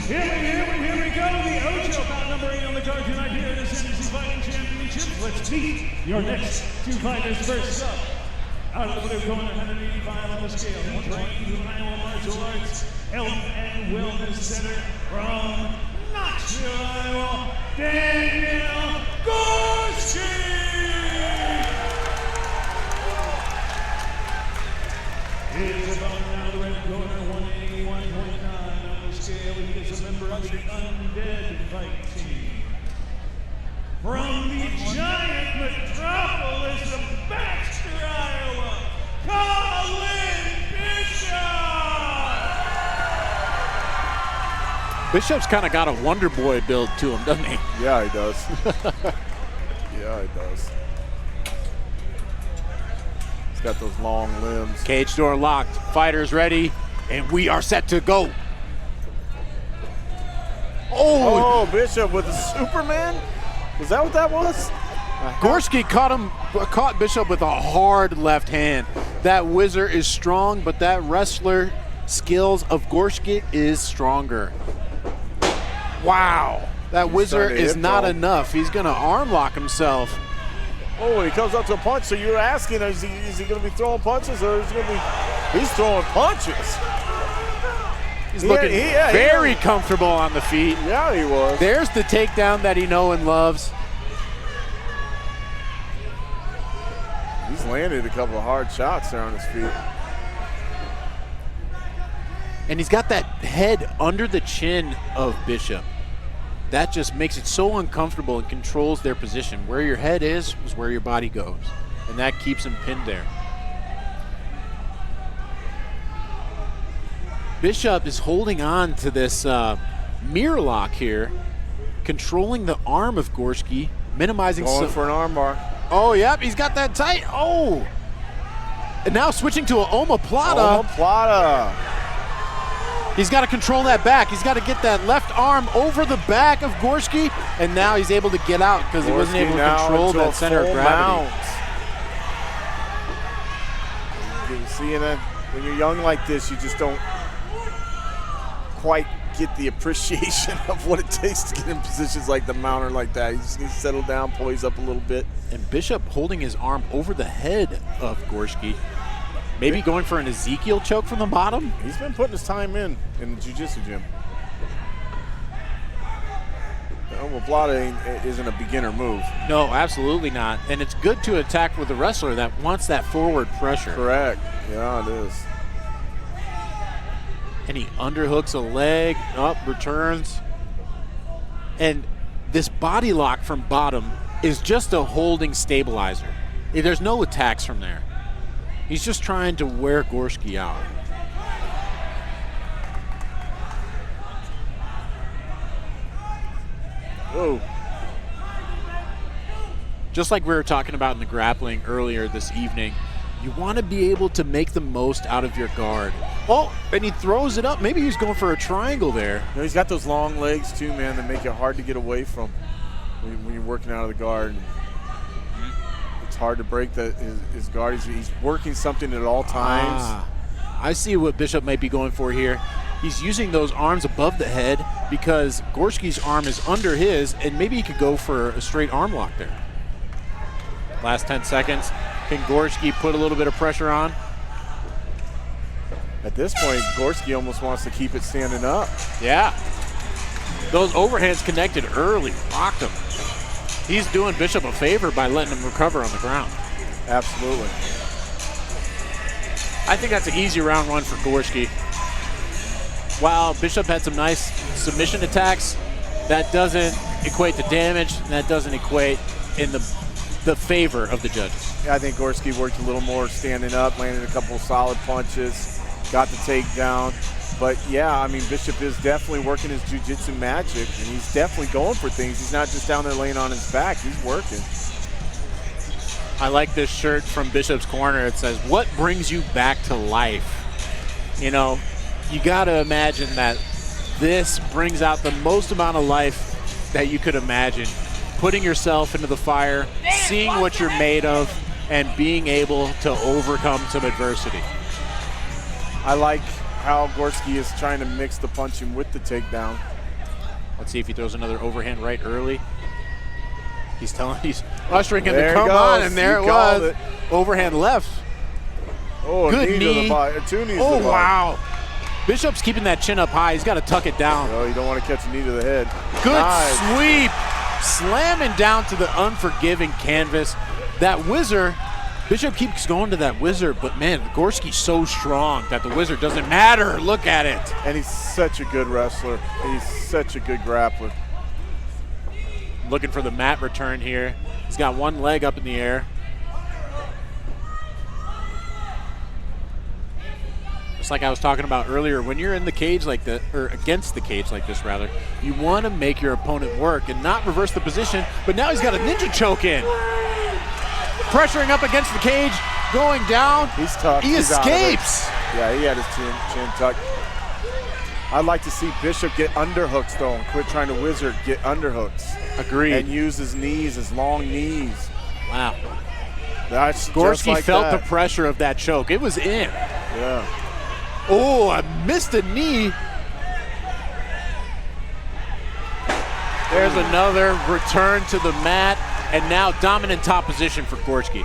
Here we go. The Ocho bout number 8 on the card tonight here in Ascendency Fighting Championship. Let's meet your next two fighters. First up, out of the blue corner, 185 on the scale. He trained in Iowa Martial Arts Health and Wellness Center from Knoxville, Iowa, Daniel Gorshki. His opponent out of the red corner, 181.9 on the scale. He is a member of the Undead Fight Team. From the giant metropolis of Baxter, Iowa, Callyn Bishop! Bishop's kind of got a Wonder Boy build to him, doesn't he? Yeah, he does. Yeah, he does. He's got those long limbs. Cage door locked, fighters ready, and we are set to go. Oh, Bishop with a Superman? Is that what that was? Gorshki caught Bishop with a hard left hand. That whizzer is strong, but that wrestler skills of Gorshki is stronger. Wow, that whizzer is not enough. He's gonna arm lock himself. Oh, he comes up to a punch, so you're asking, is he gonna be throwing punches, or is he gonna be, he's throwing punches. He's looking very comfortable on the feet. Yeah, he was. There's the takedown that he knows and loves. He's landed a couple of hard shots there on his feet. And he's got that head under the chin of Bishop. That just makes it so uncomfortable and controls their position. Where your head is where your body goes. And that keeps him pinned there. Bishop is holding on to this mirror lock here, controlling the arm of Gorshki, minimizing. Going for an arm bar. Oh, yep, he's got that tight. Oh! And now switching to an omoplata. Omoplata. He's got to control that back. He's got to get that left arm over the back of Gorshki, and now he's able to get out because he wasn't able to control that center of gravity. You see, when you're young like this, you just don't quite get the appreciation of what it takes to get in positions like the mount or like that. You just need to settle down, poise up a little bit. And Bishop holding his arm over the head of Gorshki. Maybe going for an Ezekiel choke from the bottom? He's been putting his time in the jiu-jitsu gym. The omoplata isn't a beginner move. No, absolutely not. And it's good to attack with a wrestler that wants that forward pressure. Correct. Yeah, it is. And he underhooks a leg, up, returns. And this body lock from bottom is just a holding stabilizer. There's no attacks from there. He's just trying to wear Gorshki out. Whoa. Just like we were talking about in the grappling earlier this evening, you want to be able to make the most out of your guard. Oh, and he throws it up. Maybe he's going for a triangle there. You know, he's got those long legs too, man, that make it hard to get away from when you're working out of the guard. It's hard to break his guard. He's working something at all times. I see what Bishop might be going for here. He's using those arms above the head because Gorshki's arm is under his, and maybe he could go for a straight arm lock there. Last 10 seconds. Can Gorshki put a little bit of pressure on? At this point, Gorshki almost wants to keep it standing up. Yeah. Those overhands connected early, locked him. He's doing Bishop a favor by letting him recover on the ground. Absolutely. I think that's an easy round one for Gorshki. While Bishop had some nice submission attacks, that doesn't equate to damage, and that doesn't equate in the favor of the judges. Yeah, I think Gorshki worked a little more standing up, landed a couple of solid punches, got the takedown. But yeah, I mean, Bishop is definitely working his jiu-jitsu magic, and he's definitely going for things. He's not just down there laying on his back, he's working. I like this shirt from Bishop's Corner. It says, "What brings you back to life?" You know, you gotta imagine that this brings out the most amount of life that you could imagine. Putting yourself into the fire, seeing what you're made of, and being able to overcome some adversity. I like how Gorshki is trying to mix the punching with the takedown. Let's see if he throws another overhand right early. He's ushering him There to he come on, goes. and there He it called was. it. Overhand left. Oh, Good knee. To knee. the body. 2 knees Oh, to the body. wow. Bishop's keeping that chin up high. He's got to tuck it down. Oh, you don't want to catch a knee to the head. Good Nice. sweep. Slamming down to the unforgiving canvas. That whizzer, Bishop keeps going to that whizzer, but man, Gorshki's so strong that the whizzer doesn't matter. Look at it. And he's such a good wrestler. He's such a good grappler. Looking for the mat return here. He's got one leg up in the air. Just like I was talking about earlier, when you're in the cage like that, or against the cage like this rather, you want to make your opponent work and not reverse the position, but now he's got a ninja choke in. Pressuring up against the cage, going down. He's tough. He He's out of it. escapes. Yeah, he had his chin tucked. I'd like to see Bishop get underhooks though, and quit trying to whizzer, get underhooks. Agreed. And use his knees, his long knees. Wow. That's just Gorshki like felt that. the pressure of that choke. It was in. Yeah. Oh, I missed a knee. There's another return to the mat, and now dominant top position for Gorshki.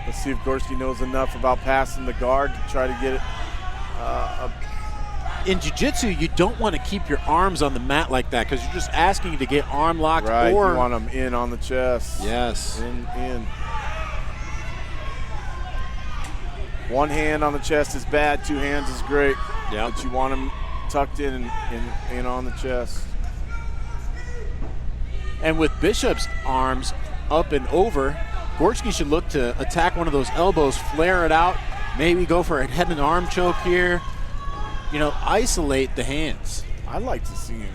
Let's see if Gorshki knows enough about passing the guard to try to get it. In jiu-jitsu, you don't want to keep your arms on the mat like that because you're just asking to get arm locked Right, or you want them in on the chest. yes. In. One hand on the chest is bad, 2 hands is great. Yep. But you want them tucked in and on the chest. And with Bishop's arms up and over, Gorshki should look to attack one of those elbows, flare it out, maybe go for a head and arm choke here. You know, isolate the hands. I'd like to see him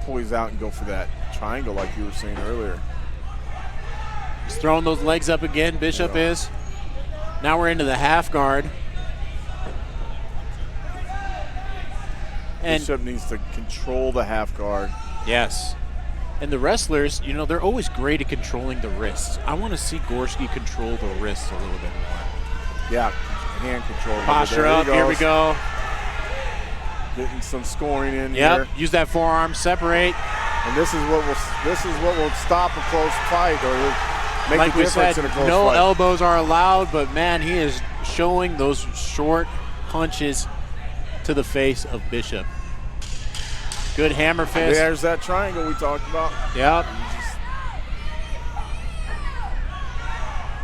poise out and go for that triangle like you were saying earlier. He's throwing those legs up again, Bishop is. Now we're into the half guard. And Bishop needs to control the half guard. yes. And the wrestlers, you know, they're always great at controlling the wrists. I want to see Gorshki control the wrists a little bit more. Yeah, hand control. Posture There he up, here we goes. go. Getting some scoring in Yep, here. use that forearm, separate. And this is what will stop a close fight or make Like the we difference said, in a close no fight. elbows are allowed, but man, he is showing those short punches to the face of Bishop. Good hammer fist. There's that triangle we talked about. Yep.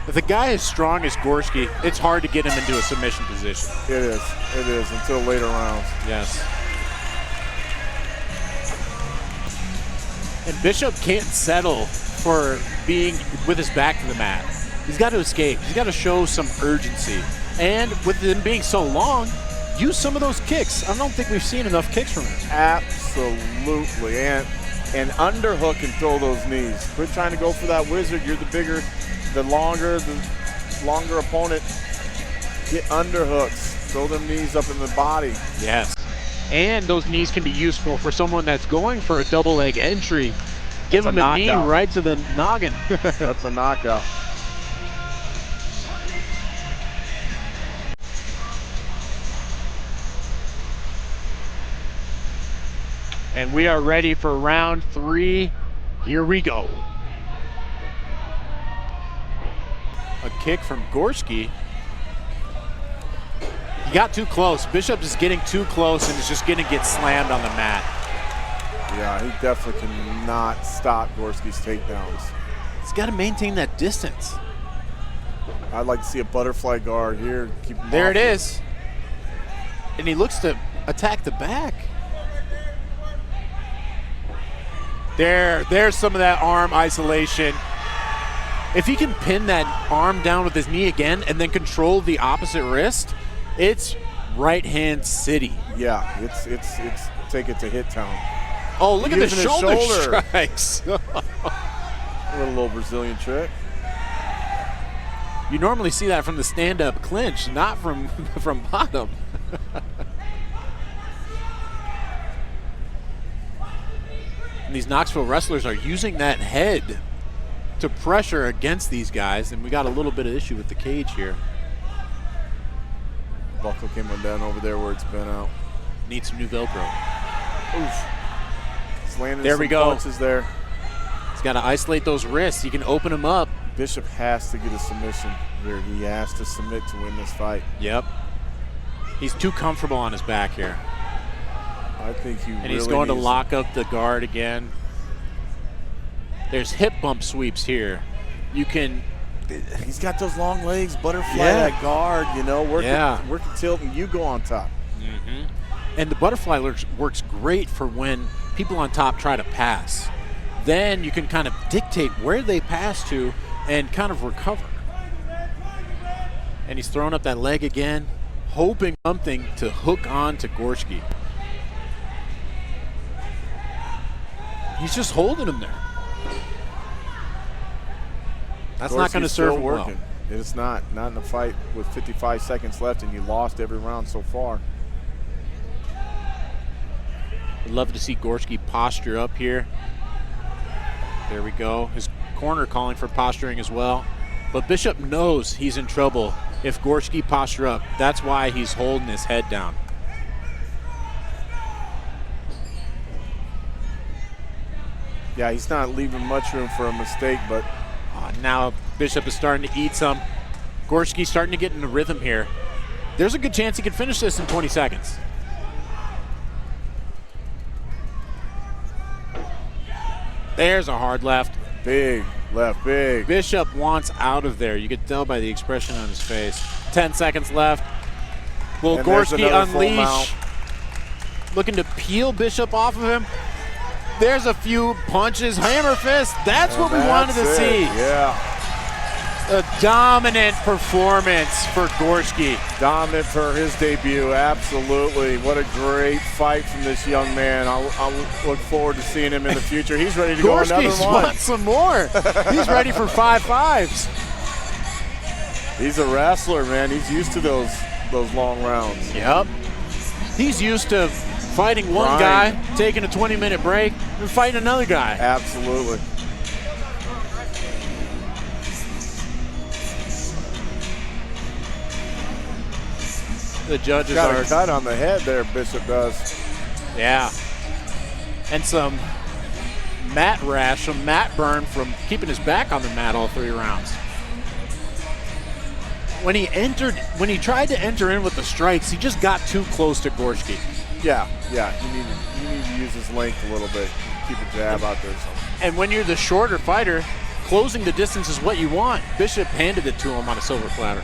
If a guy as strong as Gorshki, it's hard to get him into a submission position. It is until later rounds. Yes. And Bishop can't settle for being with his back to the mat. He's got to escape. He's got to show some urgency. And with him being so long, use some of those kicks. I don't think we've seen enough kicks from him. Absolutely. And underhook and throw those knees. Quit trying to go for that wizard. You're the longer opponent. Get underhooks. Throw them knees up in the body. Yes. And those knees can be useful for someone that's going for a double leg entry. Give That's him a a knee knockout. right to the noggin. That's a knockout. And we are ready for round 3. Here we go. A kick from Gorshki. He got too close. Bishop is getting too close and is just going to get slammed on the mat. Yeah, he definitely cannot stop Gorshki's takedowns. He's got to maintain that distance. I'd like to see a butterfly guard here. Keep him There off it is. And he looks to attack the back. There's some of that arm isolation. If he can pin that arm down with his knee again and then control the opposite wrist, it's right hand city. Yeah, it's take it to hit town. Oh, look at the Using his shoulder shoulder. strikes. A little Brazilian trick. You normally see that from the stand-up clinch, not from bottom. And these Knoxville wrestlers are using that head to pressure against these guys, and we got a little bit of issue with the cage here. Buckle came down over there where it's been out. Needs some new Velcro. Oof. He's landing There some we go. punches there. He's got to isolate those wrists. You can open them up. Bishop has to get a submission here. He has to submit to win this fight. Yep. He's too comfortable on his back here. I think he And he's going to lock up the guard again. There's hip bump sweeps here. You can. He's got those long legs, butterfly Yeah. that guard, you know, work Yeah. a tilt, and you go on top. And the butterfly works great for when people on top try to pass. Then you can kind of dictate where they pass to and kind of recover. And he's throwing up that leg again, hoping something to hook on to Gorshki. He's just holding him there. That's not going to serve him well. It's not in a fight with 55 seconds left and you lost every round so far. I'd love to see Gorshki posture up here. There we go. His corner calling for posturing as well. But Bishop knows he's in trouble if Gorshki posture up. That's why he's holding his head down. Yeah, he's not leaving much room for a mistake, but Now Bishop is starting to eat some. Gorshki's starting to get in the rhythm here. There's a good chance he could finish this in 20 seconds. There's a hard left. big left, big. Bishop wants out of there. You could tell by the expression on his face. 10 seconds left. Will And there's Gorshki another full unleash? mount. Looking to peel Bishop off of him. There's a few punches. Hammer fist. That's what we wanted to That's it. see. Yeah, A dominant performance for Gorshki. dominant for his debut, absolutely. What a great fight from this young man. I'll look forward to seeing him in the future. He's ready to go another Gorshki one. wants some more. He's ready for 5-5s. He's a wrestler, man. He's used to those long rounds. Yep. He's used to fighting one Grind. guy, taking a 20-minute break, and fighting another guy. Absolutely. The judges Got are, a cut on the head there, Bishop does. yeah. And some mat rash, some mat burn from keeping his back on the mat all 3 rounds. When he tried to enter in with the strikes, he just got too close to Gorshki. Yeah, he needed to use his length a little bit, keep a jab out there. And when you're the shorter fighter, closing the distance is what you want. Bishop handed it to him on a silver platter.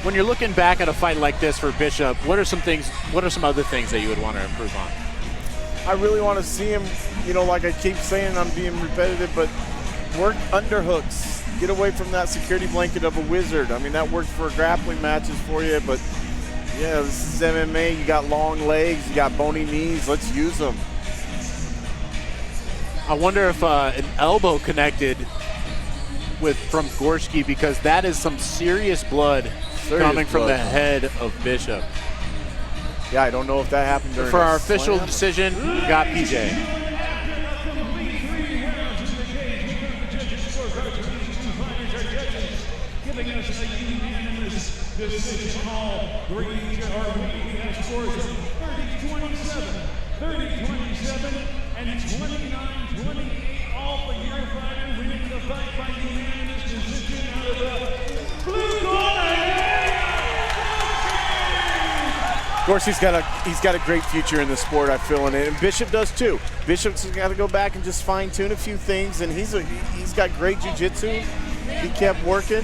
When you're looking back at a fight like this for Bishop, what are some other things that you would want to improve on? I really want to see him, like I keep saying, I'm being repetitive, but work underhooks. Get away from that security blanket of a wizard. I mean, that worked for grappling matches for you, but yeah, this is MMA. You got long legs, you got bony knees. Let's use them. I wonder if an elbow connected from Gorshki, because that is some serious blood coming from the head of Bishop. Yeah, I don't know if that happened during For our the official slam. decision, we got PJ. Giving us a unanimous decision call. We have scores of 30-27, 30-27, and 29-28. All for your fighter winning the fight by unanimous decision out of the blue corner. He's got a great future in the sport, I feel, in it, and Bishop does too. Bishop's got to go back and just fine-tune a few things, and he's got great jiu-jitsu. He kept working.